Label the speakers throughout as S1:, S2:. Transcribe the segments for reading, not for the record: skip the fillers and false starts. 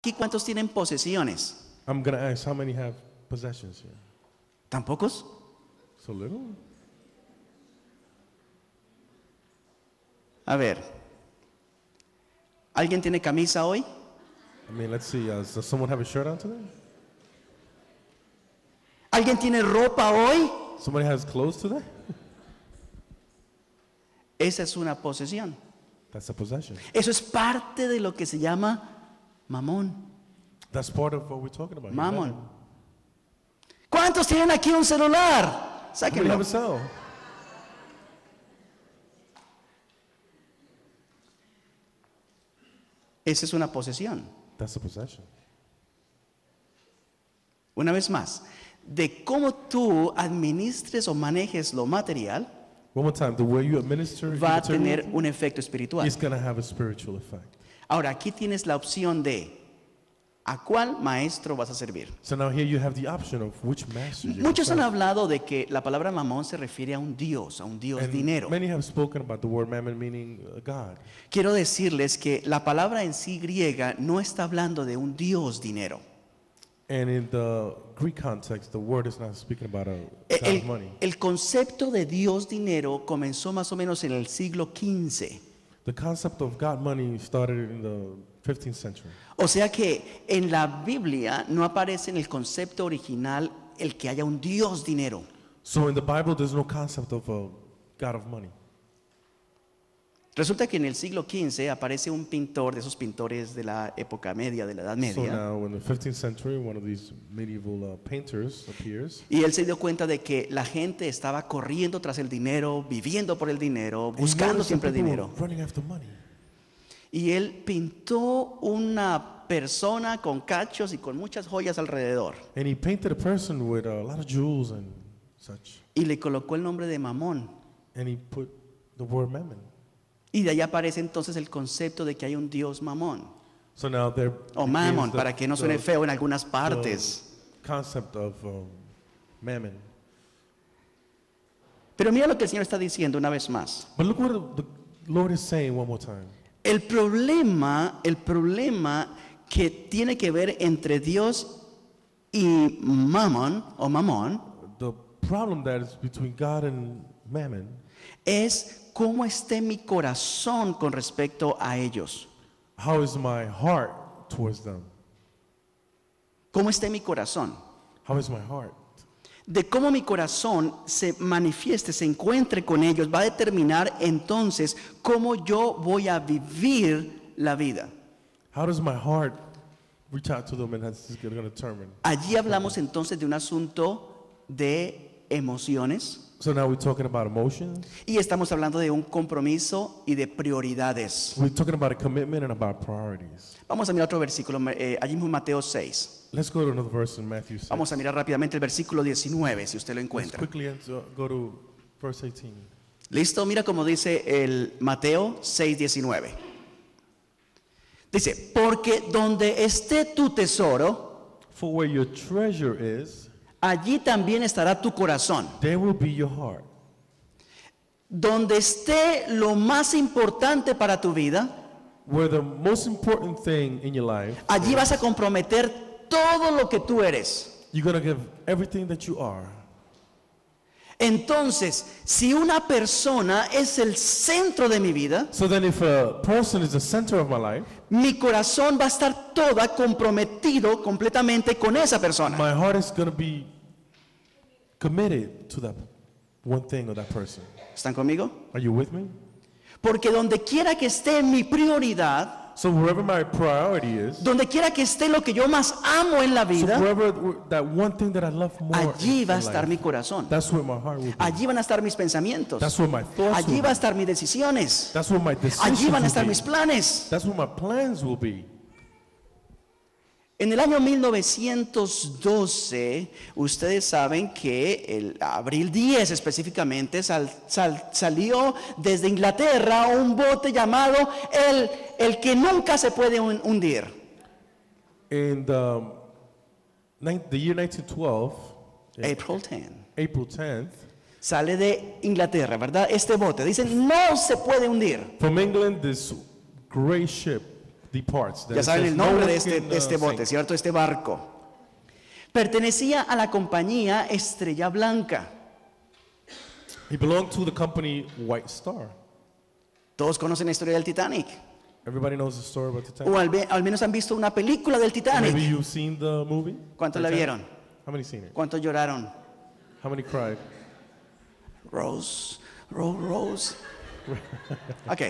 S1: Aquí, ¿cuántos tienen posesiones?
S2: I'm going to ask, how many have possessions here?
S1: ¿Tan pocos?
S2: So little?
S1: A ver. ¿Alguien tiene camisa hoy?
S2: I mean, let's see. Does someone have a shirt on today?
S1: ¿Alguien tiene ropa hoy?
S2: Somebody has clothes today?
S1: Esa es una posesión.
S2: That's a possession.
S1: Eso es parte de lo que se llama mamón.
S2: That's part of what we're talking about.
S1: Mamón. ¿Cuántos tienen aquí un celular?
S2: How many
S1: Sáquenlo.
S2: have a cell?
S1: Esa es una posesión.
S2: That's a possession.
S1: Una vez más, de cómo tú administres o manejes lo material
S2: One more time. The way you administer
S1: va a
S2: material,
S1: tener un efecto espiritual.
S2: it's going to have a spiritual effect.
S1: Ahora, aquí tienes la opción de ¿a cuál maestro vas a servir?
S2: So now here you have the option of which master you're
S1: Muchos han
S2: gonna
S1: hablado de que la palabra mamón se refiere a un dios
S2: serve.
S1: dinero.
S2: And many have spoken about the word mammon meaning God.
S1: Quiero decirles que la palabra en sí griega no está hablando de un dios dinero.
S2: And in the Greek context, the word is not speaking about a God of money.
S1: El concepto de dios dinero comenzó más o menos en el siglo XV.
S2: The concept of God money started in the 15th century.
S1: O sea que en la Biblia no aparece en el concepto original el que haya un dios dinero.
S2: So in the Bible, there's no concept of a God of money.
S1: Resulta que en el siglo XV aparece un pintor de esos pintores de la época media, de la Edad
S2: So
S1: Media,
S2: now in the 15th century, one of these medieval painters appears.
S1: y él se dio cuenta de que la gente estaba corriendo tras el dinero, viviendo por el dinero,
S2: And he
S1: buscando
S2: noticed
S1: siempre
S2: that
S1: el
S2: people
S1: dinero.
S2: were running after money.
S1: Y él pintó una persona con cachos y con muchas joyas alrededor.
S2: And he painted a person with a lot of jewels and such.
S1: Y le colocó el nombre de Mamón.
S2: And he put the word mammon.
S1: Y de ahí aparece entonces el concepto de que hay un dios Mamón.
S2: So now there
S1: O
S2: begins
S1: Mammon,
S2: the-
S1: para que no suene
S2: the-
S1: feo en algunas partes.
S2: the concept of mammon.
S1: Pero mira lo que el Señor está diciendo una vez más.
S2: But look what the Lord is saying one more time.
S1: El problema que tiene que ver entre Dios y Mammon o Mamón
S2: The problem that is between God and mammon
S1: es cómo esté mi corazón con respecto a ellos.
S2: how is my heart towards them?
S1: ¿Cómo esté mi corazón?
S2: How is my heart?
S1: De cómo mi corazón se manifieste, se encuentre con ellos, va a determinar entonces cómo yo voy a vivir la vida.
S2: How does my heart reach out to them, and that's going to determine.
S1: Allí hablamos entonces de un asunto de emociones
S2: So now we're talking about emotions.
S1: y estamos hablando de un compromiso y de prioridades.
S2: We're talking about a commitment and about priorities.
S1: Vamos a mirar otro versículo, allí mismo en Mateo 6.
S2: Let's go to another verse in Matthew 6.
S1: Vamos a mirar rápidamente el versículo 19, si usted lo
S2: Let's
S1: encuentra.
S2: quickly go to verse 18.
S1: ¿Listo? Mira cómo dice el Mateo 6:19. Dice, porque donde esté tu tesoro,
S2: For where your treasure is,
S1: allí también estará tu corazón.
S2: there will be your heart.
S1: Donde esté lo más importante para tu vida,
S2: Where the most important thing in your life,
S1: allí vas a comprometer todo lo que tú eres.
S2: you're going to give everything that you are.
S1: Entonces, si una persona es el centro de mi vida,
S2: So then if a person is the center of my life,
S1: mi corazón va a estar toda comprometido completamente con esa persona.
S2: my heart is going to be committed to that one thing or that person.
S1: ¿Están conmigo?
S2: Are you with me?
S1: Porque donde quiera que esté mi prioridad,
S2: So wherever my priority is,
S1: donde quiera que esté lo que yo más amo en la
S2: so
S1: vida,
S2: wherever that one thing that I love more,
S1: allí va a
S2: in
S1: estar
S2: life,
S1: mi corazón.
S2: that's where my heart will be.
S1: Allí van a estar mis pensamientos.
S2: That's where my thoughts
S1: Allí
S2: will
S1: va a
S2: be.
S1: estar mis decisiones.
S2: That's where my decisions
S1: Allí van a estar
S2: will
S1: mis
S2: be.
S1: planes.
S2: That's where my plans will be.
S1: En el año 1912, ustedes saben que el abril 10 específicamente salió desde Inglaterra un bote llamado el que nunca se puede hundir.
S2: In the year 1912,
S1: April 10.
S2: April 10th,
S1: Sale de Inglaterra, ¿verdad? Este bote. Dicen, no se puede hundir.
S2: from England, this great ship departs. That
S1: Ya
S2: it
S1: saben
S2: says
S1: el
S2: no
S1: nombre
S2: one
S1: de este,
S2: can,
S1: de este bote,
S2: sink.
S1: ¿cierto? Este barco. Pertenecía a la compañía Estrella Blanca.
S2: He belonged to the company White Star.
S1: Todos conocen la historia del Titanic.
S2: Everybody knows the story about Titanic.
S1: O al menos han visto una película del
S2: Maybe
S1: Titanic.
S2: you've seen the movie.
S1: ¿Cuántos la
S2: Titanic?
S1: vieron?
S2: How many seen it?
S1: ¿Cuántos lloraron?
S2: How many cried?
S1: Rose, Rose, Rose. Ok.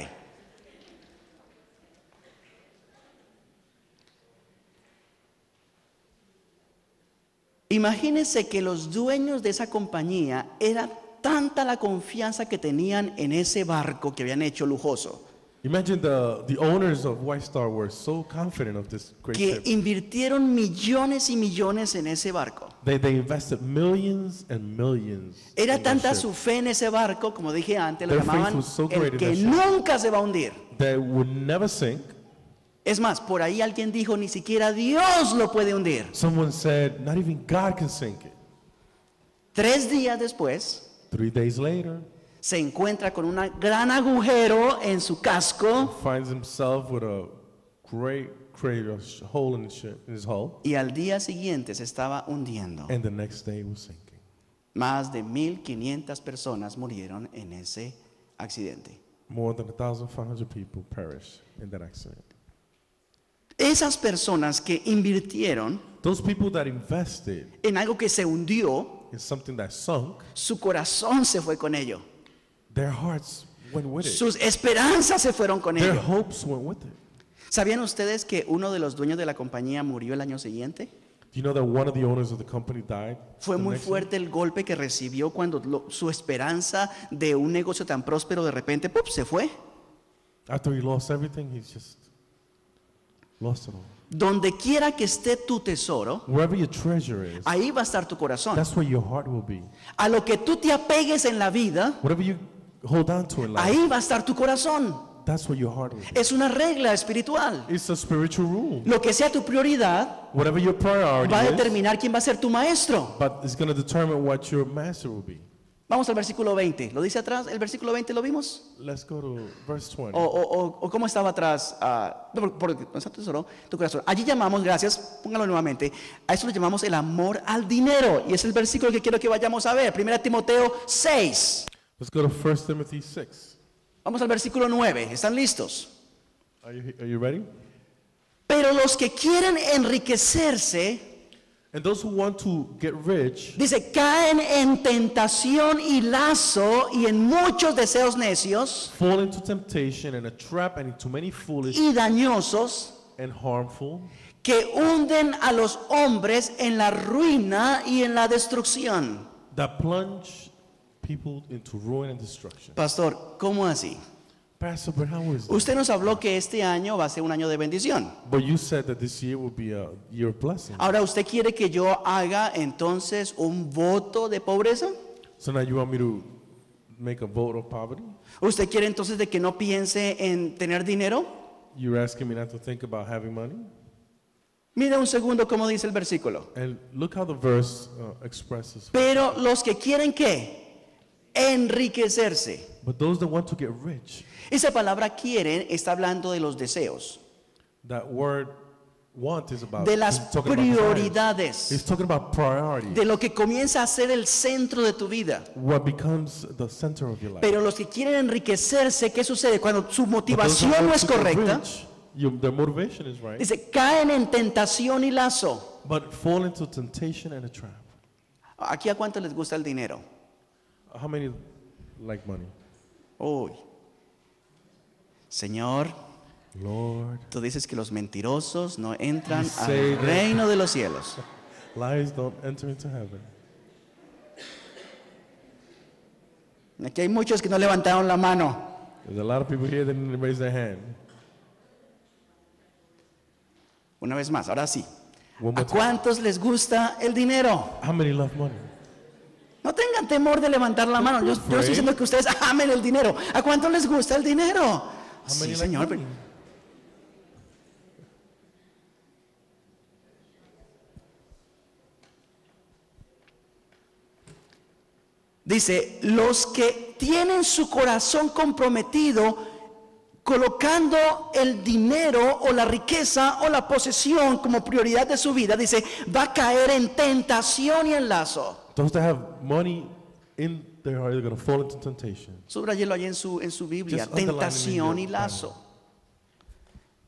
S1: Imagínense que los dueños de esa compañía era tanta la confianza que tenían en ese barco que habían hecho lujoso,
S2: Imagine the owners of White Star were so confident of this great
S1: que
S2: ship.
S1: invirtieron millones y millones en ese barco.
S2: They invested millions and millions.
S1: Era
S2: in that
S1: tanta
S2: ship
S1: su fe en ese barco, como dije antes, lo
S2: Their faith
S1: llamaban
S2: was so great
S1: el
S2: in
S1: que
S2: that ship.
S1: nunca se va a hundir.
S2: that would never sink.
S1: Es más, por ahí alguien dijo, ni siquiera Dios lo puede hundir.
S2: Someone said, not even God can sink it.
S1: 3 días después,
S2: 3 days later,
S1: se encuentra con un gran agujero en su casco
S2: finds himself with a great crater, hole in his hull,
S1: y al día siguiente se estaba hundiendo.
S2: and the next day was sinking.
S1: Más de 1,500 personas murieron en ese accidente.
S2: More than 1,500 people perished in that accident.
S1: Esas personas que invirtieron
S2: Those people that invested
S1: en algo que se hundió,
S2: in something that sunk,
S1: su corazón se fue con ello.
S2: their hearts went with it.
S1: Sus esperanzas se fueron con
S2: Their
S1: ello.
S2: hopes went with it.
S1: ¿Sabían ustedes que uno de los dueños de la compañía murió el año siguiente?
S2: Do you know that one of the owners of the company died?
S1: Fue
S2: the
S1: muy
S2: next year?
S1: fuerte el golpe que recibió cuando su esperanza de un negocio tan próspero de repente ¡pup!, se fue.
S2: After he lost everything, he just lost it all.
S1: Donde quiera que esté tu tesoro,
S2: Wherever your treasure is,
S1: ahí va a estar tu corazón.
S2: that's where your heart will be.
S1: A lo que tú te apegues en la vida,
S2: Whatever you hold on to in life,
S1: ahí va a estar tu corazón.
S2: that's where your heart will be.
S1: Es una regla espiritual.
S2: It's a spiritual rule.
S1: Lo que sea tu prioridad
S2: Whatever your priority
S1: va a
S2: is,
S1: determinar quién va a ser tu maestro.
S2: but it's going to determine what your master will be.
S1: Vamos al versículo 20. ¿Lo dice atrás? ¿El versículo 20 lo vimos?
S2: Let's go to verse 20.
S1: ¿O cómo estaba atrás? Tesoro, tu corazón. Allí llamamos, gracias, póngalo nuevamente, a eso lo llamamos el amor al dinero. Y es el versículo que quiero que vayamos a ver. 1 Timoteo 6.
S2: Let's go to 1 Timothy 6.
S1: Vamos al versículo 9. ¿Están listos?
S2: Are you ready?
S1: Pero los que quieren enriquecerse,
S2: And those who want to get rich
S1: dice, caen en tentación y lazo y en muchos deseos necios
S2: fall into temptation and a trap and into many foolish
S1: y dañosos
S2: and harmful
S1: que hunden a los hombres en la ruina y en la destrucción.
S2: that plunge people into ruin and destruction.
S1: Pastor, ¿cómo así?
S2: Pastor, but how is that?
S1: Usted nos habló que este año va a ser un año de bendición.
S2: But you said that this year will be a year of blessing.
S1: Ahora, ¿usted quiere que yo haga entonces un voto de pobreza?
S2: So now you want me to make a vote of poverty?
S1: ¿Usted quiere entonces de que no piense en tener dinero?
S2: You're asking me not to think about having money?
S1: Mira un segundo cómo dice el versículo.
S2: And look how the verse expresses.
S1: Pero los que quieren ¿qué? Enriquecerse.
S2: But those that want to get rich,
S1: Esa palabra quieren está hablando de los deseos,
S2: that word want is about,
S1: de las
S2: it's talking about desires.
S1: prioridades,
S2: It's talking about priority,
S1: de lo que comienza a ser el centro de tu vida.
S2: what becomes the center of your life.
S1: Pero los que quieren enriquecerse, ¿qué sucede? Cuando su
S2: But those that
S1: motivación
S2: want
S1: no es
S2: to get
S1: correcta,
S2: rich, their motivation is right,
S1: dice, caen en tentación y lazo.
S2: but fall into temptation and a trap.
S1: ¿Aquí a cuánto les gusta el dinero?
S2: How many like money?
S1: Uy. Señor,
S2: Lord,
S1: tú dices que los mentirosos no entran
S2: You say
S1: al
S2: that-
S1: reino de los cielos.
S2: lies don't enter into heaven.
S1: Aquí hay muchos que no levantaron la mano.
S2: There's a lot of people here that didn't raise their hand.
S1: Una vez más, ahora sí.
S2: One more
S1: ¿A
S2: time.
S1: cuántos les gusta el dinero?
S2: How many love money?
S1: No tengan temor de levantar la mano. Yo estoy diciendo que ustedes amen el dinero. ¿A cuántos les gusta el dinero?
S2: How
S1: Sí,
S2: many like
S1: Señor.
S2: money?
S1: Dice, los que tienen su corazón comprometido colocando el dinero o la riqueza o la posesión como prioridad de su vida, dice, va a caer en tentación y en lazo.
S2: Those that have money in their heart are going to fall into temptation.
S1: Subrayelo allí en su Biblia,
S2: Just underline it in
S1: tentación y
S2: your
S1: lazo.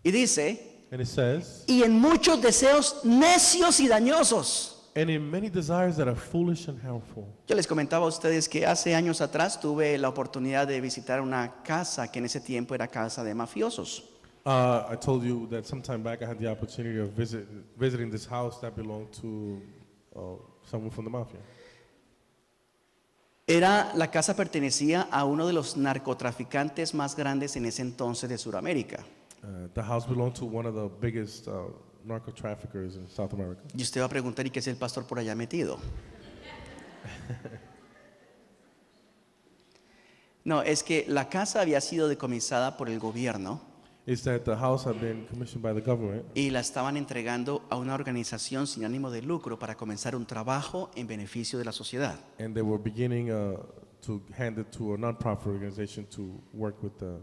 S1: Y dice,
S2: And it says,
S1: y en muchos deseos necios y dañosos.
S2: and in many desires that are foolish and harmful.
S1: Yo les comentaba a ustedes que hace años atrás tuve la oportunidad de visitar una casa que en ese tiempo era casa de mafiosos.
S2: I told you that sometime back I had the opportunity of visiting this house that belonged to someone from the mafia.
S1: La casa pertenecía a uno de los narcotraficantes más grandes en ese entonces de Sudamérica.
S2: The house belonged to one of the biggest narco traffickers in South America.
S1: Y usted va a preguntar, ¿y qué es el pastor por allá metido? No, es que la casa había sido decomisada por el gobierno
S2: Is that the house had been commissioned by the government,
S1: y la estaban entregando a una organización sin ánimo de lucro para comenzar un trabajo en beneficio de la sociedad.
S2: and they were beginning to hand it to a non-profit organization to work with the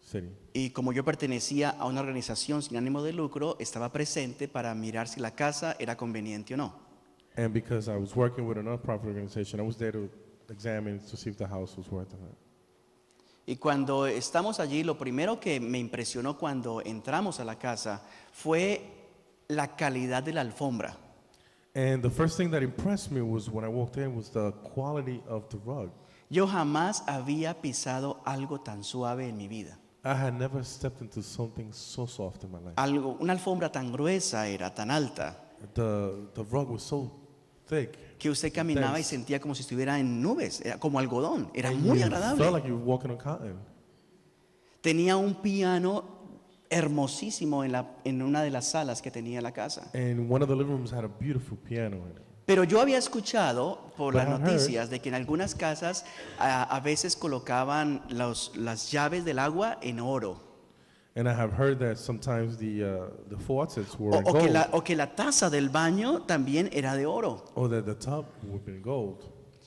S2: city.
S1: Y como yo pertenecía a una organización sin ánimo de lucro, estaba presente para mirar si la casa era conveniente o no.
S2: And because I was working with a non-profit organization, I was there to examine to see if the house was worth it.
S1: Y cuando estamos allí, lo primero que me impresionó cuando entramos a la casa fue la calidad de la alfombra.
S2: And the first thing that impressed me was when I walked in was the quality of the rug.
S1: Yo jamás había pisado algo tan suave en mi vida.
S2: I had never stepped into something so soft in my life.
S1: Una alfombra tan gruesa era, tan alta,
S2: The rug was so thick.
S1: que usted caminaba y
S2: dense.
S1: sentía como si estuviera en nubes, era como algodón, era
S2: And
S1: muy
S2: you
S1: agradable.
S2: felt like you were walking on cotton.
S1: Tenía un piano hermosísimo en una de las salas que tenía la casa.
S2: And one of the living rooms had a beautiful piano in it.
S1: Pero yo había escuchado por
S2: But
S1: las
S2: I heard-
S1: noticias de que en algunas casas a veces colocaban las llaves del agua en oro.
S2: And I have heard that sometimes the faucets were in
S1: O
S2: gold,
S1: que la taza del baño también era de oro.
S2: or that the tub would be in gold.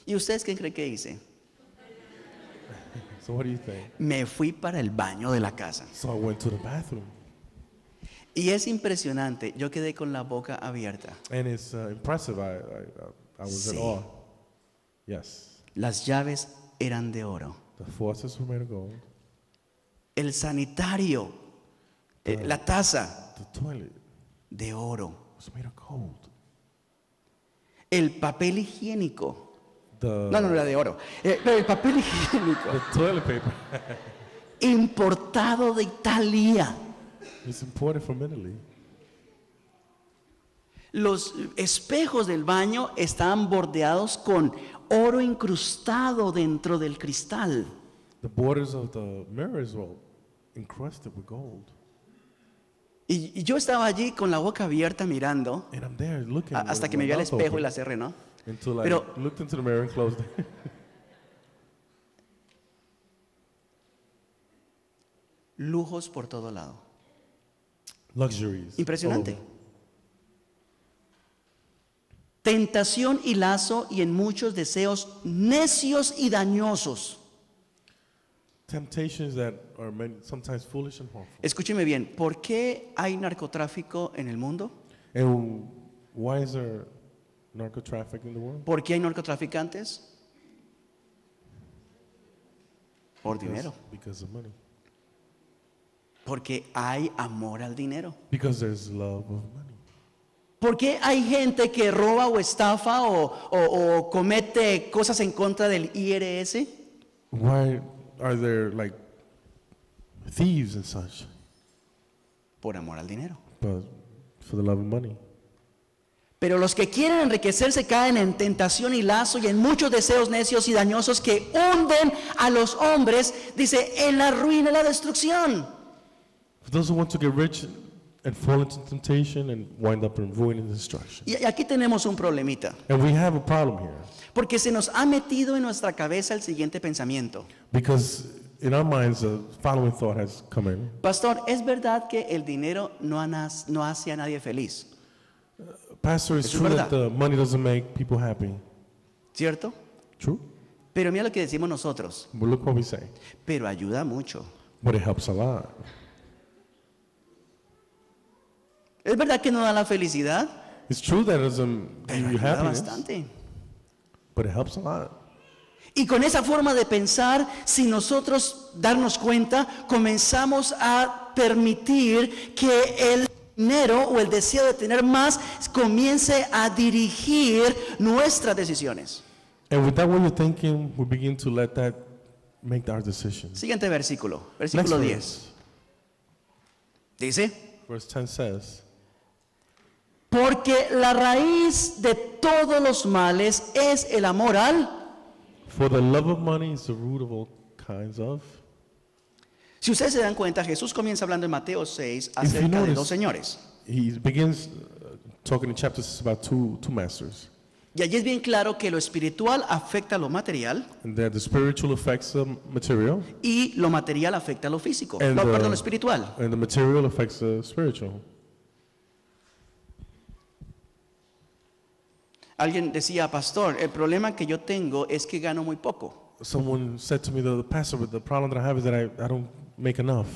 S1: ¿Y ustedes qué creen que hice?
S2: So what do you think?
S1: Me fui para el baño de la casa.
S2: So I went to the bathroom.
S1: Y es impresionante, yo quedé con la boca abierta.
S2: And it's impressive. I was in
S1: Sí.
S2: awe. Yes.
S1: Las llaves eran de oro.
S2: The faucets were made of gold.
S1: El sanitario, la taza,
S2: The toilet
S1: de oro.
S2: was made of gold.
S1: El papel higiénico.
S2: The,
S1: No era de oro. Pero el papel higiénico
S2: the toilet paper
S1: importado de Italia.
S2: is imported from Italy.
S1: Los espejos del baño estaban bordeados con oro incrustado dentro del cristal.
S2: The borders of the mirrors were encrusted with gold.
S1: Y yo estaba allí con la boca abierta mirando
S2: And I'm there looking
S1: hasta
S2: with
S1: que
S2: my
S1: me vi al
S2: mouth
S1: espejo y
S2: open
S1: la cerré, ¿no?
S2: until I
S1: Pero-
S2: looked into the mirror and closed it.
S1: Lujos por todo lado.
S2: Luxuries.
S1: Impresionante.
S2: all over.
S1: Tentación y lazo y en muchos deseos necios y dañosos.
S2: Temptations that are sometimes foolish and harmful.
S1: Escúcheme bien, ¿por qué hay narcotráfico en el mundo?
S2: And why is there narco trafficking in the world?
S1: ¿Por qué hay narcotraficantes? Por dinero.
S2: Because of money.
S1: Porque hay amor al dinero.
S2: Because there's love of money.
S1: ¿Por qué hay gente que roba o estafa o comete cosas en contra del IRS?
S2: Why are there like thieves and such?
S1: Por amor al dinero.
S2: But for the love of money.
S1: Pero los que quieren enriquecerse caen en tentación y lazo y en muchos deseos necios y dañosos que hunden a los hombres, dice, en la ruina y la destrucción.
S2: For those who want to get rich and fall into temptation and wind up in ruin and destruction.
S1: Y aquí tenemos un problemita,
S2: And we have a problem here.
S1: porque se nos ha metido en nuestra cabeza el siguiente pensamiento.
S2: Because in our minds, the following thought has come in.
S1: Pastor, ¿es verdad que el dinero no hace a nadie feliz?
S2: Pastor, it's
S1: Eso es
S2: true
S1: verdad.
S2: that the money doesn't make people happy.
S1: ¿Cierto?
S2: True.
S1: Pero mira lo que decimos nosotros,
S2: But look what we say.
S1: pero ayuda mucho.
S2: but it helps a lot.
S1: Es verdad que no da la felicidad,
S2: It's true that it doesn't give
S1: pero
S2: you
S1: ayuda
S2: happiness,
S1: bastante.
S2: but it helps a lot.
S1: Y con esa forma de pensar, si nosotros darnos cuenta, comenzamos a permitir que el dinero o el deseo de tener más comience a dirigir nuestras decisiones.
S2: And with that way of thinking, we begin to let that make our decisions.
S1: Siguiente versículo,
S2: Next
S1: versículo 10.
S2: verse.
S1: Dice,
S2: Verse 10 says,
S1: porque la raíz de todos los males es el amor al...
S2: for the love of money is the root of all kinds of.
S1: Si ustedes se dan cuenta, Jesús comienza hablando en Mateo 6
S2: you
S1: acerca de
S2: notice-
S1: dos señores.
S2: He begins talking in chapters about two masters,
S1: Y allí es bien claro que lo espiritual afecta a lo material
S2: and that the spiritual affects the material,
S1: y lo material afecta a lo físico.
S2: And,
S1: No, perdón, lo espiritual.
S2: and the material affects the spiritual.
S1: Alguien decía, pastor, el problema que yo tengo es que gano muy poco.
S2: Someone said to me, the pastor, but the problem that I have is that I don't make enough.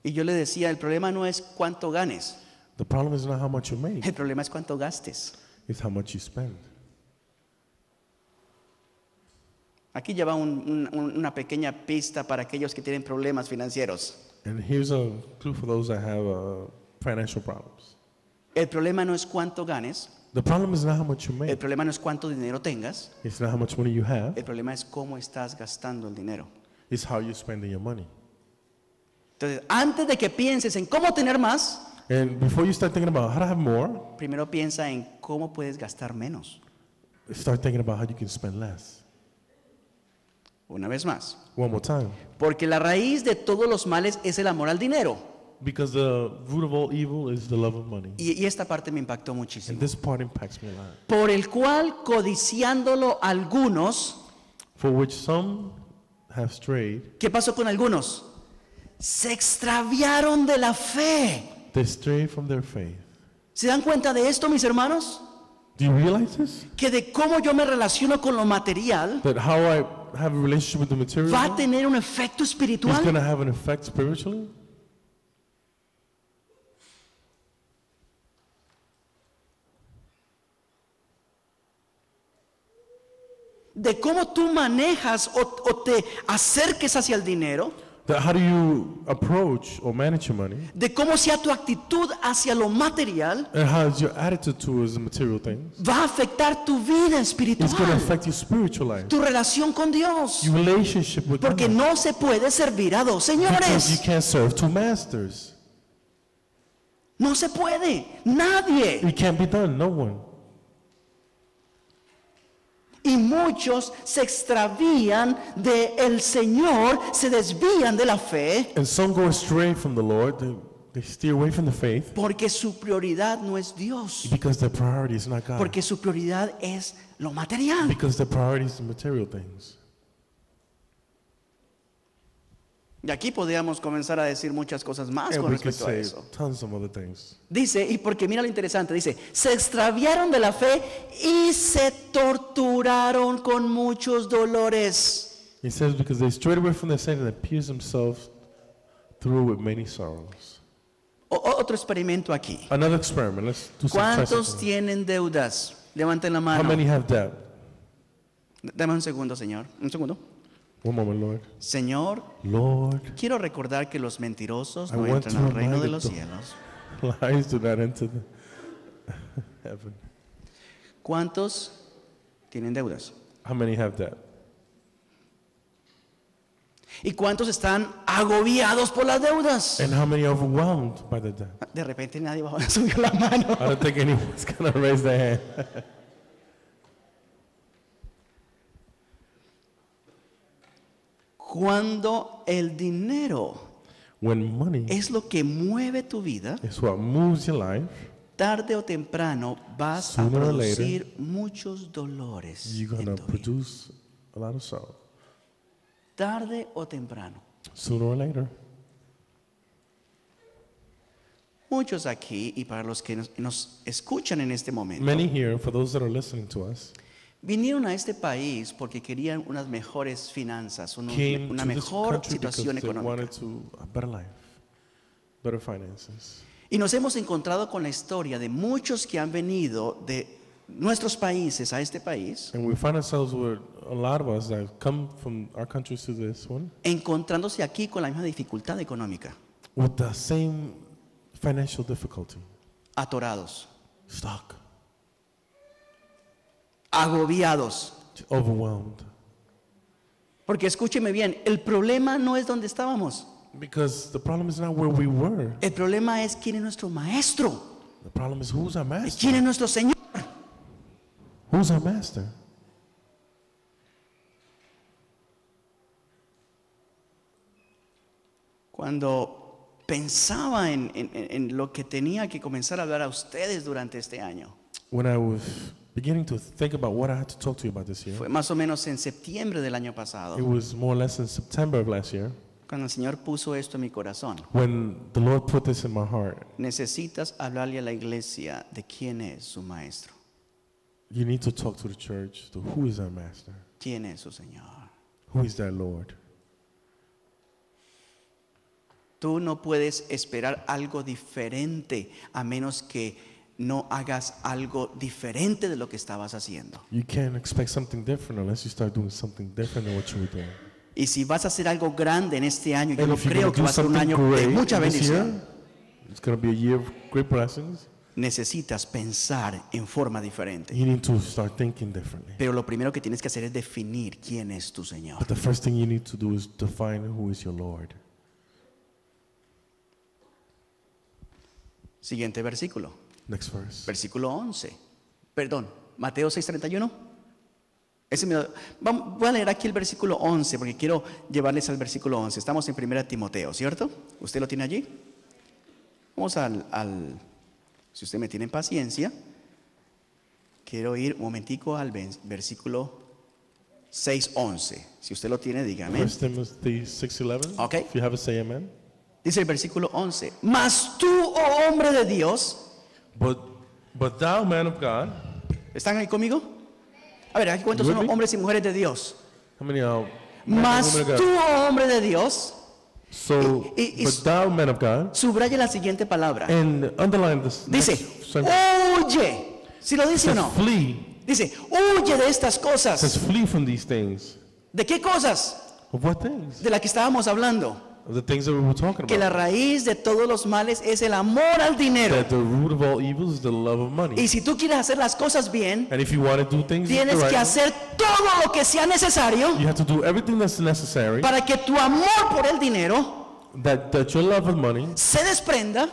S1: Y yo le decía, el problema no es cuánto ganes,
S2: The problem is not how much you make,
S1: el problema es cuánto gastes.
S2: it's how much you spend.
S1: Aquí lleva una pequeña pista para aquellos que tienen problemas financieros.
S2: And here's a clue for those that have financial problems.
S1: El problema no es cuánto ganes,
S2: The problem is not how much you
S1: el
S2: make,
S1: problema no es cuánto dinero tengas,
S2: it's not how much money you have,
S1: el problema es cómo estás gastando el dinero.
S2: it's how you're spending your money.
S1: Entonces, antes de que pienses en cómo tener más,
S2: And before you start thinking about how to have more,
S1: primero piensa en cómo puedes gastar menos.
S2: start thinking about how you can spend less.
S1: Una vez más.
S2: One more time.
S1: Porque la raíz de todos los males es el amor al dinero.
S2: Because the root of all evil is the love of money.
S1: Y esta parte me impactó
S2: And
S1: muchísimo.
S2: this part impacts me a lot.
S1: Por el cual, codiciándolo algunos,
S2: For which some have strayed,
S1: ¿qué pasó con algunos? Se extraviaron de la fe.
S2: they stray from their faith.
S1: ¿Se dan cuenta de esto, mis hermanos?
S2: Do you realize this?
S1: Que de cómo yo me relaciono con lo material
S2: That how I have a relationship with the material
S1: va a tener un efecto
S2: is going
S1: espiritual.
S2: to have an effect spiritually?
S1: De cómo tú manejas o te acerques hacia el dinero.
S2: That how do you approach or manage your money?
S1: De cómo sea tu actitud hacia lo material.
S2: And how is your attitude towards the material things?
S1: Va a afectar tu vida
S2: It's going to
S1: espiritual.
S2: affect your spiritual life,
S1: Tu relación con Dios.
S2: your relationship with
S1: Porque
S2: God.
S1: no se puede servir a dos
S2: Because you
S1: señores.
S2: can't serve two masters.
S1: No se puede. Nadie.
S2: It can't be done. No one.
S1: Y muchos se extravían del Señor, se desvían de la fe,
S2: And some go astray from the Lord. They steer away from the faith
S1: porque su prioridad no es Dios,
S2: because their priority is not God.
S1: porque su prioridad es lo material.
S2: Because their priority is the material things.
S1: Y aquí podríamos comenzar a decir muchas cosas más
S2: And
S1: con
S2: we could
S1: respecto a
S2: say
S1: eso.
S2: tons of other things.
S1: Dice, y porque mira lo interesante, dice, se extraviaron de la fe y se torturaron con muchos dolores.
S2: He says, because they strayed away from their sin and pierced themselves through with many sorrows.
S1: Otro experimento aquí.
S2: Another experiment. Let's do some try
S1: ¿Cuántos
S2: something.
S1: tienen deudas? Levanten la
S2: How
S1: mano.
S2: many have debt?
S1: Dame un segundo, Señor. Un segundo.
S2: One moment, Lord.
S1: Señor,
S2: Lord,
S1: quiero recordar que los mentirosos
S2: I
S1: no
S2: want
S1: entran
S2: to
S1: al reino de
S2: remind
S1: los
S2: the-
S1: cielos.
S2: lies do not enter the heaven.
S1: ¿Cuántos tienen deudas?
S2: How many have debt?
S1: ¿Y cuántos están agobiados por las deudas?
S2: And how many are overwhelmed by the debt?
S1: De repente nadie va a subir la mano.
S2: I don't think anyone's going to raise their hand.
S1: Cuando el dinero
S2: When money
S1: es lo que mueve tu vida,
S2: is what moves your life,
S1: tarde o temprano vas a
S2: Sooner or
S1: producir muchos dolores
S2: you're going
S1: en
S2: to
S1: tu vida.
S2: produce a lot of sorrow.
S1: Tarde o temprano.
S2: Sooner or later.
S1: Muchos aquí, y para los que nos escuchan en este momento,
S2: Many here, for those that are listening to us,
S1: Vinieron a este país porque querían unas mejores finanzas,
S2: came
S1: una
S2: to this
S1: mejor
S2: country because
S1: situación
S2: they
S1: económica.
S2: wanted a better life, better finances.
S1: Y nos hemos encontrado con la historia de muchos que han venido de nuestros países a este país,
S2: And we find ourselves with a lot of us that have come from our countries to this one
S1: encontrándose aquí con la misma dificultad económica,
S2: with the same financial difficulty,
S1: atorados,
S2: stuck,
S1: agobiados.
S2: overwhelmed.
S1: Porque escúcheme bien, el problema no es donde estábamos,
S2: Because the problem is not where we were.
S1: el problema es quién es nuestro maestro,
S2: The problem is who's our
S1: y
S2: master?
S1: quién es nuestro Señor.
S2: Who's our master?
S1: Cuando pensaba en lo que tenía que comenzar a hablar a ustedes durante este año,
S2: When I was beginning to think about what I had to talk to you about this year,
S1: fue más o menos en septiembre del año pasado,
S2: it was more or less in September of last year
S1: cuando el Señor puso esto en mi corazón.
S2: when the Lord put this in my heart.
S1: Necesitas hablarle a la iglesia de quién es su maestro,
S2: You need to talk to the church to who is our master,
S1: quién es su Señor.
S2: who is their Lord.
S1: Tú no puedes esperar algo diferente a menos que no hagas algo diferente de lo que estabas haciendo.
S2: You can't expect something different unless you start doing something different than what you were doing.
S1: Y si vas a hacer algo grande en este año, yo
S2: And
S1: no
S2: if you're
S1: creo
S2: going
S1: que
S2: to
S1: va
S2: do
S1: a ser un
S2: something
S1: año de
S2: great
S1: mucha
S2: this year,
S1: bendición.
S2: it's going to be a year of great blessings.
S1: Necesitas pensar en forma diferente.
S2: You need to start thinking differently.
S1: Pero lo primero que tienes que hacer es definir quién es tu Señor.
S2: But the first thing you need to do is define who is your Lord.
S1: Siguiente versículo,
S2: Next verse.
S1: versículo 11. Perdón, Mateo 6:31. Voy a leer aquí el versículo 11 porque quiero llevarles al versículo 11. Estamos en 1 Timoteo, ¿cierto? ¿Usted lo tiene allí? Vamos si usted me tiene paciencia, quiero ir un momentico al versículo 6:11. Si usted lo tiene, dígame.
S2: 1 Timothy 6:11.
S1: Okay.
S2: If you have it, say amen.
S1: Dice el versículo 11. Mas tú, oh hombre de Dios,
S2: But thou, man of God,
S1: ¿están ahí conmigo? A ver, aquí cuántos
S2: You
S1: son
S2: with me?
S1: hombres y mujeres de Dios.
S2: how many are
S1: Mas
S2: men and women of
S1: tú,
S2: God?
S1: oh hombre de Dios,
S2: So,
S1: y-
S2: but thou, man of God,
S1: subraya la siguiente palabra.
S2: and underline this.
S1: Dice,
S2: next sentence.
S1: huye. ¿Sí lo dice o
S2: Says
S1: no?
S2: flee.
S1: Dice, huye de estas
S2: Says
S1: cosas.
S2: flee from these things.
S1: ¿De qué cosas?
S2: Of what things?
S1: De las que estábamos hablando.
S2: Of the things that we were talking
S1: Que la
S2: about.
S1: raíz de todos los males es el amor al dinero.
S2: That the root of all evil is the love of money.
S1: Y si tú quieres hacer las cosas bien,
S2: And if you want to do things the
S1: tienes
S2: right
S1: que
S2: way,
S1: hacer todo lo que sea necesario
S2: you have to do everything that's necessary
S1: para que tu amor por el dinero
S2: that your love of money,
S1: se desprenda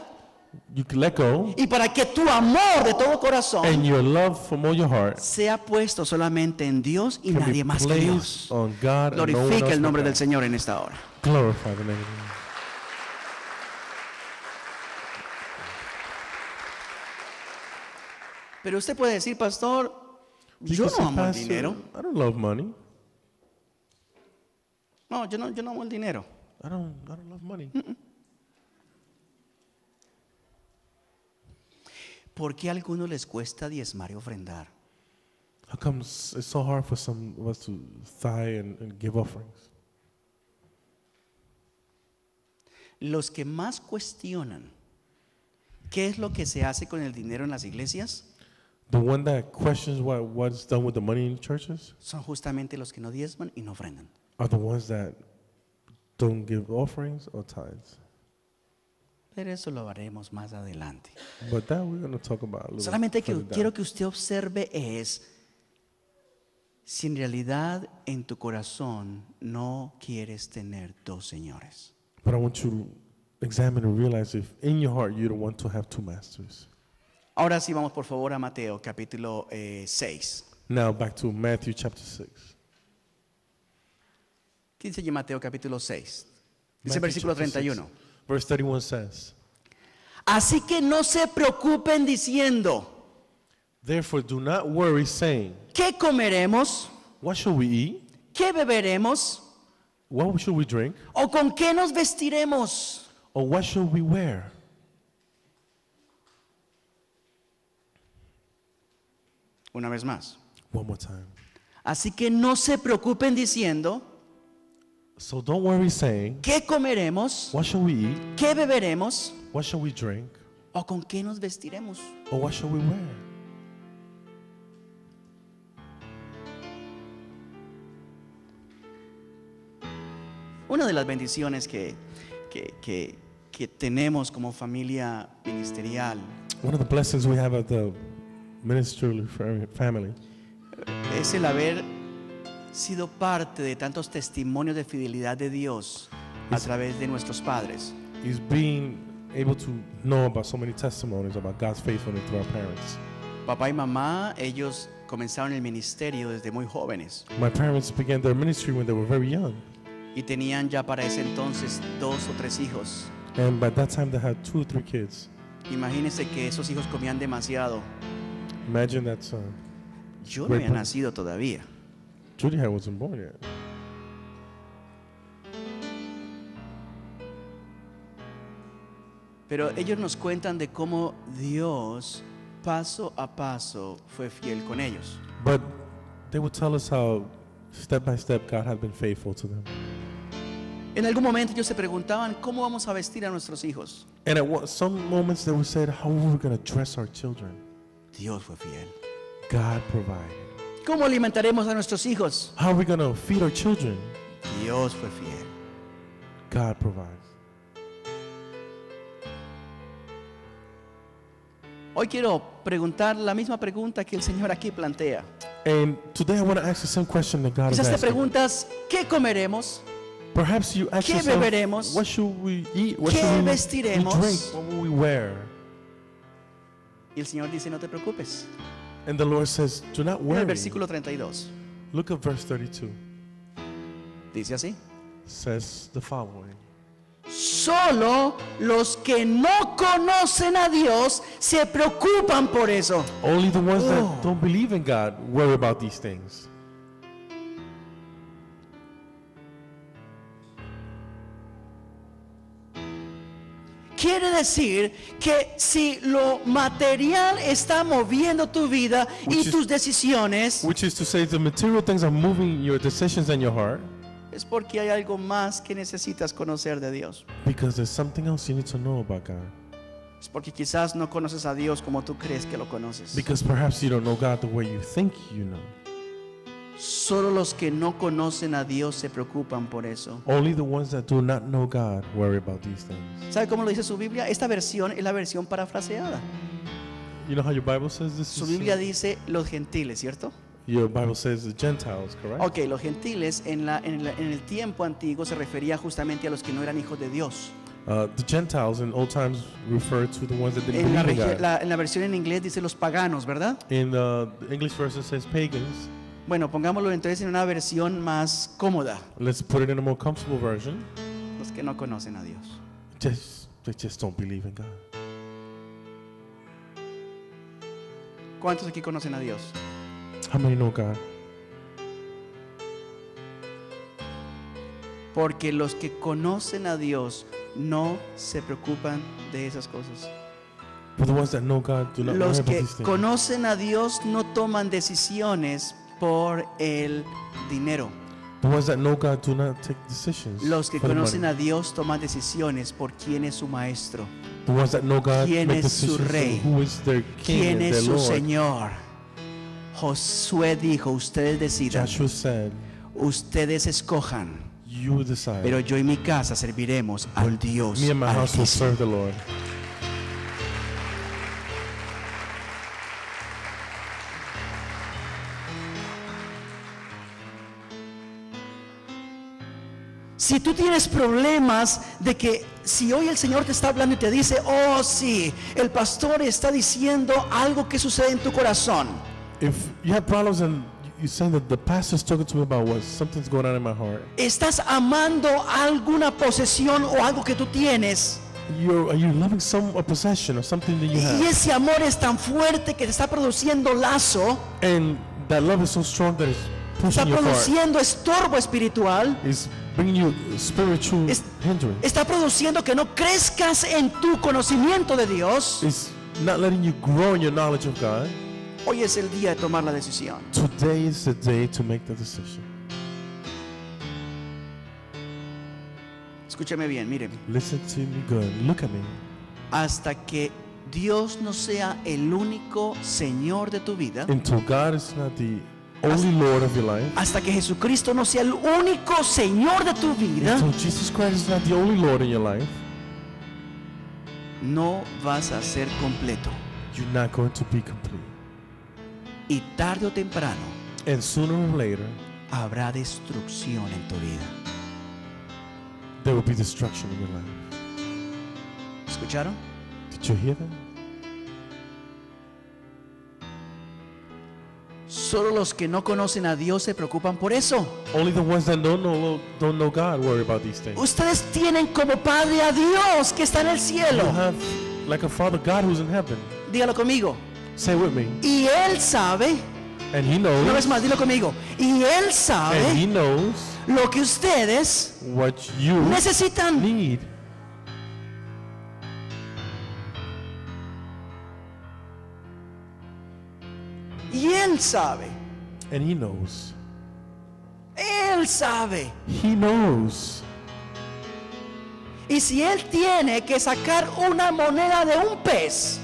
S2: you can let go,
S1: y para que tu amor de todo corazón
S2: and your love from all your heart
S1: sea puesto solamente en Dios y
S2: can
S1: nadie
S2: be
S1: más que Dios.
S2: placed on God and no one
S1: Glorifica
S2: else
S1: el
S2: but
S1: nombre
S2: God.
S1: del Señor en esta hora.
S2: Glorify the name of God.
S1: Pero usted puede decir, pastor,
S2: You
S1: yo
S2: can say,
S1: no amo el
S2: "Pastor,
S1: dinero.
S2: I don't love money.
S1: No, yo no amo el dinero.
S2: I don't love money.
S1: ¿Por qué a algunos les cuesta diezmar y ofrendar?
S2: How comes it's so hard for some of us to tithe and give offerings?
S1: Los que más cuestionan qué es lo que se hace con el dinero en las iglesias
S2: The one that questions what's done with the money in churches
S1: son justamente los que no diezman y no ofrendan.
S2: are the ones that don't give offerings or tithes.
S1: Pero eso lo haremos más adelante.
S2: But that we're going to talk about a little
S1: Solamente que
S2: further down.
S1: quiero que usted observe es si en realidad en tu corazón no quieres tener dos señores.
S2: But I want you to examine and realize if in your heart you don't want to have two masters.
S1: Ahora sí vamos por favor a Mateo capítulo 6.
S2: Now back to Matthew chapter 6.
S1: ¿Qué dice allí Mateo capítulo 6? Dice
S2: Matthew
S1: versículo
S2: chapter 6,
S1: 31.
S2: Verse 31 says,
S1: Así que no se preocupen diciendo,
S2: therefore do not worry saying,
S1: ¿qué comeremos?
S2: what shall we eat?
S1: ¿Qué beberemos?
S2: What shall we drink?
S1: ¿O con qué nos vestiremos?
S2: Or what shall we wear?
S1: Una vez más.
S2: One more time.
S1: Así que no se preocupen diciendo,
S2: So don't worry saying,
S1: ¿qué comeremos?
S2: what shall we eat?
S1: ¿Qué beberemos?
S2: What shall we drink?
S1: ¿O con qué nos vestiremos?
S2: Or what shall we wear?
S1: Una de las bendiciones que tenemos como familia ministerial
S2: One of the blessings we have at the ministerial family
S1: es el haber sido parte de tantos testimonios de fidelidad de Dios a través de nuestros padres.
S2: is being able to know about so many testimonies about God's faithfulness through our parents.
S1: Papá y mamá, ellos comenzaron el ministerio desde muy jóvenes
S2: My parents began their ministry when they were very young,
S1: y tenían ya para ese entonces 2 o 3 hijos.
S2: and by that time they had 2 or 3 kids.
S1: Imagínense que esos hijos comían demasiado.
S2: Imagine that
S1: Yo no había nacido todavía.
S2: Judy wasn't born yet.
S1: Pero ellos nos cuentan de cómo Dios paso a paso fue fiel con ellos.
S2: But they would tell us how step by step God had been faithful to them.
S1: En algún momento ellos se preguntaban cómo vamos a vestir a nuestros hijos.
S2: And at some moments they would say, how are we going to dress our children?
S1: Dios fue fiel.
S2: God provided.
S1: ¿Cómo alimentaremos a nuestros hijos?
S2: How are we going to feed our children?
S1: Dios fue fiel.
S2: God provides.
S1: Hoy quiero preguntar la misma pregunta que el Señor aquí plantea.
S2: And today I want to ask the same question that God is
S1: Quizás te
S2: asking.
S1: preguntas, ¿qué comeremos?
S2: Perhaps you ask
S1: ¿Qué
S2: yourself,
S1: beberemos?
S2: what should we eat? What
S1: ¿Qué
S2: should we
S1: vestiremos?
S2: drink? What will we wear?
S1: Y el Señor dice, no te preocupes.
S2: And the Lord says, do not
S1: En el
S2: worry.
S1: versículo 32
S2: Look at verse 32.
S1: dice así:
S2: Says the following.
S1: solo los que no conocen a Dios se preocupan por eso.
S2: Only the ones
S1: Oh.
S2: that don't believe in God worry about these things.
S1: Quiere decir que si lo material está moviendo tu vida y
S2: Which is-
S1: tus decisiones,
S2: Which is to say, the material things are moving your decisions and your heart
S1: es porque hay algo más que necesitas conocer de Dios.
S2: because there's something else you need to know about God.
S1: Es porque quizás no conoces a Dios como tú crees que lo conoces.
S2: Because perhaps you don't know God the way you think you know.
S1: Solo los que no conocen a Dios se preocupan por eso.
S2: Only the ones that do not know God worry about these things.
S1: ¿Sabe cómo lo dice su Biblia? Esta versión es la versión parafraseada.
S2: You know how your Bible says this?
S1: Su Biblia dice los gentiles, ¿cierto?
S2: Your Bible says the Gentiles, correct?
S1: Ok, los gentiles en el tiempo antiguo se refería justamente a los que no eran hijos de Dios.
S2: The Gentiles in old times refer to the ones that didn't
S1: En la,
S2: believe in God.
S1: en la versión en inglés dice los paganos, ¿verdad?
S2: In the English version it says pagans.
S1: Bueno, pongámoslo entonces en una versión más cómoda.
S2: Let's put it in a more comfortable version.
S1: Los que no conocen a Dios.
S2: They just don't believe in God.
S1: ¿Cuántos aquí conocen a Dios?
S2: How many know God?
S1: Porque los que conocen a Dios no se preocupan de esas cosas.
S2: But the ones that know God do not worry
S1: Los
S2: about
S1: que
S2: these things.
S1: conocen a Dios no toman decisiones por el dinero.
S2: The ones that know God do not take decisions
S1: Los que
S2: for the
S1: conocen
S2: money.
S1: a Dios toman decisiones por quién es su maestro,
S2: The ones that know God
S1: quién
S2: make
S1: es su
S2: decisions
S1: rey,
S2: on who is their king
S1: quién
S2: and
S1: es
S2: their
S1: su
S2: Lord.
S1: Señor. Josué dijo, ustedes decidan,
S2: Joshua said,
S1: ustedes escojan,
S2: you decide.
S1: pero yo y mi casa serviremos al Dios
S2: Me and my house will
S1: Altísimo.
S2: serve the Lord.
S1: Si tú tienes problemas de que si hoy el Señor te está hablando y te dice, oh sí, el pastor está diciendo algo que sucede en tu corazón,
S2: If you have problems and you're saying that the pastor's talking to me about what something's going on in my heart,
S1: estás amando alguna posesión o algo que tú tienes,
S2: are you loving a possession or something that you
S1: y
S2: have?
S1: ese amor es tan fuerte que te está produciendo lazo,
S2: And that love is so strong that it's
S1: está
S2: pushing your heart.
S1: produciendo estorbo espiritual,
S2: It's bringing you spiritual
S1: Es-
S2: hindrance.
S1: está produciendo que no crezcas en tu conocimiento de Dios.
S2: It's not letting you grow in your knowledge of God.
S1: Hoy es el día de tomar la decisión.
S2: Today is the day to make the decision.
S1: Escúchame bien, míreme.
S2: Listen to me good. Look at me.
S1: Hasta que Dios no sea el único Señor de tu vida,
S2: Until God is not the only Lord of your life.
S1: hasta que Jesucristo no sea el único Señor de tu vida,
S2: Until Jesus Christ is not the only Lord in your life.
S1: no vas a ser completo.
S2: You're not going to be complete.
S1: Y tarde o temprano
S2: And sooner or later,
S1: habrá destrucción en tu vida.
S2: there will be destruction in your life.
S1: ¿Escucharon?
S2: Did you hear that?
S1: Solo los que no conocen a Dios se preocupan por eso.
S2: Only the ones that don't know God worry about these things.
S1: Ustedes tienen como Padre a Dios que está en el
S2: You
S1: cielo.
S2: have like a Father God who's in heaven.
S1: Dígalo conmigo.
S2: Say with me.
S1: Y Él sabe,
S2: And He
S1: una vez
S2: knows.
S1: más, dilo conmigo. Y Él
S2: And He
S1: sabe
S2: knows
S1: lo que ustedes
S2: what you
S1: necesitan.
S2: need.
S1: Y Él sabe.
S2: And He knows.
S1: Él sabe.
S2: He knows.
S1: Y si Él tiene que sacar una moneda de un pez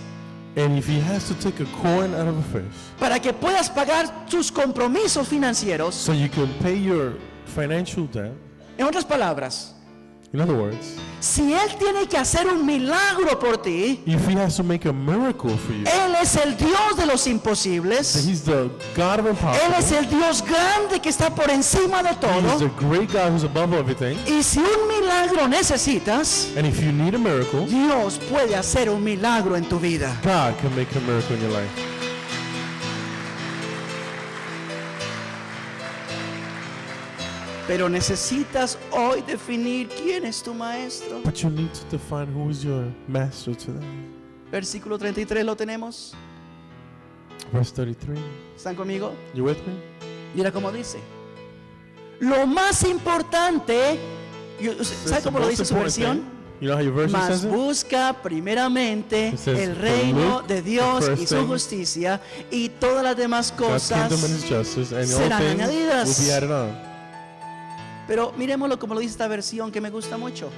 S2: And if He has to take a coin out of a fish
S1: para que puedas pagar tus compromisos financieros,
S2: so you can pay your financial debt,
S1: en otras palabras,
S2: in other words,
S1: si Él tiene que hacer un milagro por ti,
S2: if He has to make a miracle for you,
S1: Él es el Dios de los
S2: then
S1: imposibles.
S2: He's the God of
S1: Él es
S2: impossible.
S1: el Dios grande que está por encima de
S2: He's
S1: todo.
S2: the great God who's above everything.
S1: Y si un milagro necesitas,
S2: And if you need a miracle,
S1: Dios puede hacer un milagro en tu vida.
S2: God can make a miracle in your life.
S1: Pero necesitas hoy definir quién es tu maestro.
S2: But you need to define who is your master today.
S1: Versículo 33 lo tenemos.
S2: Verse 33.
S1: ¿Están conmigo?
S2: You with me?
S1: Mira cómo dice. Lo más importante, ¿sabe
S2: It's the
S1: cómo lo
S2: most
S1: dice su
S2: important
S1: versión?
S2: thing. You know how your version
S1: Mas
S2: says it?
S1: busca primeramente
S2: It says,
S1: el
S2: "For
S1: reino
S2: look
S1: de
S2: the
S1: Dios
S2: first
S1: y su
S2: thing,
S1: justicia, y todas las demás
S2: God's kingdom and
S1: cosas.
S2: His justice, and all
S1: serán
S2: things
S1: añadidas.
S2: will be added on.
S1: Pero miremoslo como lo dice esta versión que me gusta mucho.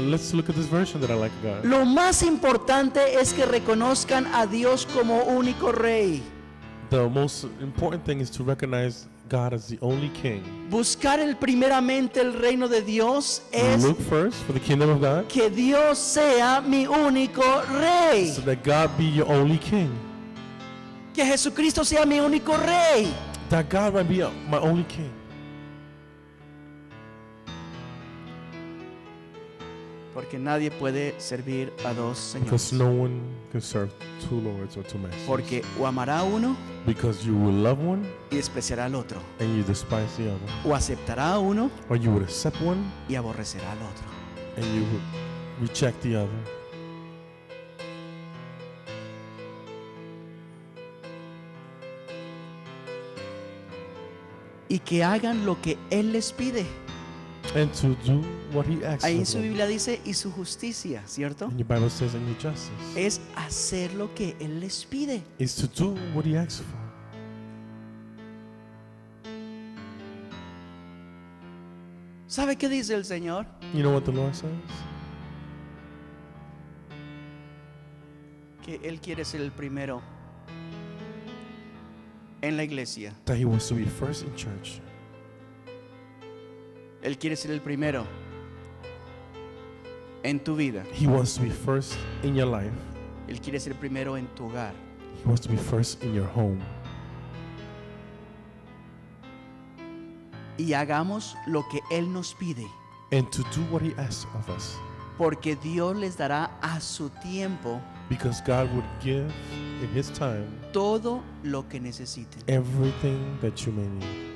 S2: Let's look at this version that I like, God.
S1: Lo más importante es que reconozcan a Dios como único rey.
S2: The most important thing is to recognize God as the only King.
S1: Buscar primeramente el reino de Dios es
S2: Look first for the kingdom of God,
S1: que Dios sea mi único rey.
S2: so that God be your only King.
S1: Que Jesucristo sea mi único rey.
S2: That God might be my only King.
S1: Porque nadie puede servir a dos
S2: Because
S1: señores.
S2: no one can serve two lords or two masters.
S1: Porque o amará a uno
S2: Because you will love one
S1: y despreciará al otro.
S2: and you despise the other.
S1: O aceptará a uno
S2: Or you would accept one
S1: y aborrecerá al otro.
S2: and you would reject the other.
S1: Y que hagan lo que Él les pide.
S2: And to do what He asks
S1: Ahí en
S2: of
S1: su
S2: them.
S1: Biblia dice, y su justicia, ¿cierto?
S2: And your Bible says, and your justice
S1: Es hacer lo que Él les pide.
S2: is to do what He asks for.
S1: ¿Sabe qué dice el Señor?
S2: You know what the Lord says?
S1: Que Él quiere ser el primero en la iglesia.
S2: That He wants to be first in church.
S1: Él quiere ser el primero en tu vida.
S2: He wants to be first in your life.
S1: Él quiere ser el primero en tu hogar.
S2: He wants to be first in your home.
S1: Y hagamos lo que Él nos pide.
S2: And to do what He asks of us.
S1: Porque Dios les dará a su tiempo
S2: Because God would give in His time
S1: todo lo que necesiten.
S2: everything that you may need.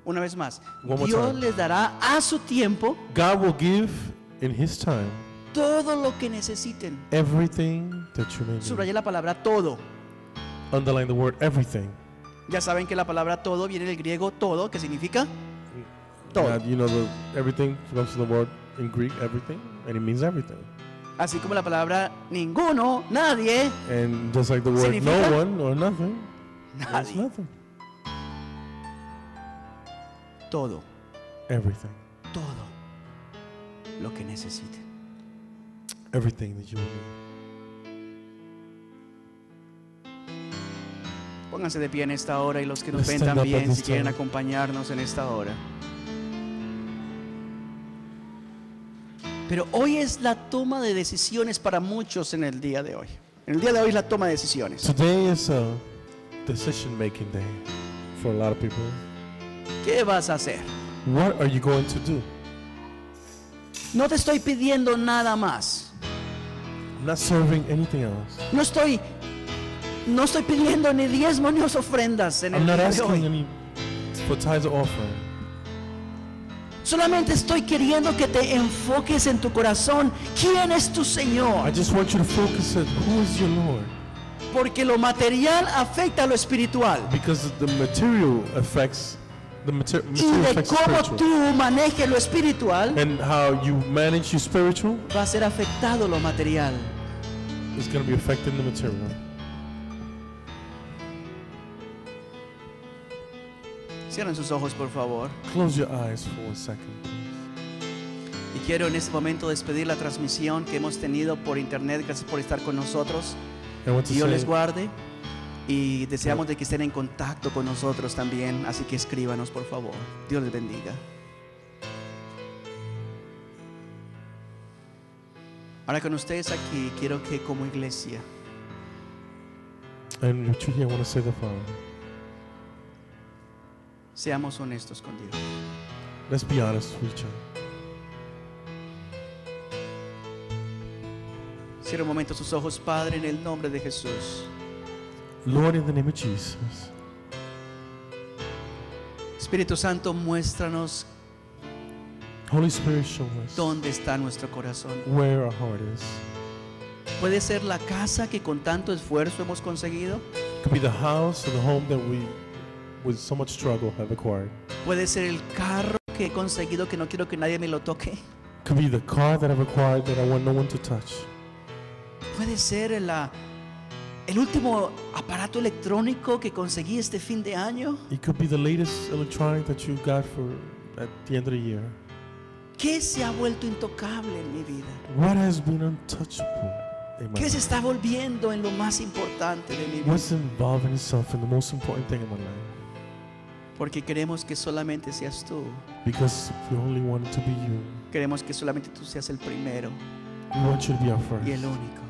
S1: Una vez más,
S2: One more
S1: Dios
S2: time.
S1: les dará a su tiempo
S2: God will give in His time
S1: todo lo que necesiten.
S2: everything that you may
S1: Subrayé
S2: need.
S1: la palabra todo.
S2: Underline the word everything.
S1: Ya saben que la palabra todo viene del griego todo, que significa todo.
S2: God, you know, everything comes from the word in Greek, everything, and it means everything.
S1: Así como la palabra ninguno, nadie,
S2: And just like the word
S1: significa
S2: no one or nothing, it's
S1: nadie,
S2: nothing.
S1: todo,
S2: Everything.
S1: todo lo que necesite.
S2: Everything that you need.
S1: Pónganse de pie en esta hora y los que nos
S2: Let's
S1: ven
S2: stand up at
S1: también,
S2: this
S1: si quieren
S2: time.
S1: acompañarnos en esta hora. Pero hoy es la toma de decisiones para muchos en el día de hoy. En el día de hoy es la toma de decisiones.
S2: Today is a decision-making day for a lot of people.
S1: ¿Qué vas a hacer?
S2: What are you going to do?
S1: No te estoy pidiendo nada más.
S2: I'm not serving anything else.
S1: No estoy pidiendo ni diezmo ni ofrendas en el
S2: I'm not
S1: día de
S2: asking
S1: hoy.
S2: any for tithes or offering.
S1: Solamente estoy queriendo que te enfoques en tu corazón. ¿Quién es tu
S2: I
S1: Señor?
S2: just want you to focus on who is your Lord.
S1: Porque lo material afecta a lo espiritual.
S2: Because the material affects the
S1: Y
S2: material
S1: de
S2: affects the
S1: cómo
S2: spiritual.
S1: tú manejes lo espiritual,
S2: And how you manage your spiritual
S1: va a ser afectado lo material.
S2: is going to be affecting the material.
S1: Cierren sus ojos, por favor.
S2: Close your eyes for 1 second.
S1: Y quiero en este momento despedir la transmisión que hemos tenido por internet. Gracias por estar con nosotros.
S2: I want to
S1: Dios les
S2: say,
S1: guarde. Y deseamos de que estén en contacto con nosotros también. Así que escríbanos, por favor. Dios les bendiga. Ahora con ustedes aquí, quiero que como iglesia
S2: and truly I want to say the following.
S1: seamos honestos con Dios.
S2: Let's be honest with each other.
S1: Cierra un momento sus ojos, Padre, en el nombre de Jesús.
S2: Lord, in the name of Jesus,
S1: Espíritu Santo, muéstranos
S2: Holy Spirit, show us
S1: dónde está nuestro corazón.
S2: where our heart is.
S1: Puede ser la casa que con tanto esfuerzo hemos conseguido.
S2: It could be the house or the home that we, with so much struggle, have acquired.
S1: Puede ser el carro que he conseguido que no quiero que nadie me lo toque.
S2: It could be the car that I've acquired that I want no one to touch.
S1: Puede ser el último aparato electrónico que conseguí este fin de año.
S2: It could be the latest electronic that you got for at the end of the year.
S1: ¿Qué se ha vuelto intocable en mi vida?
S2: What has been untouchable in my
S1: ¿Qué se
S2: life?
S1: está volviendo en lo más importante de mi vida?
S2: What's involving itself in the most important thing in my life?
S1: Porque queremos que solamente seas tú.
S2: Because we only want it to be you.
S1: Queremos que solamente tú seas el primero
S2: We want you to be our
S1: y
S2: first
S1: el único.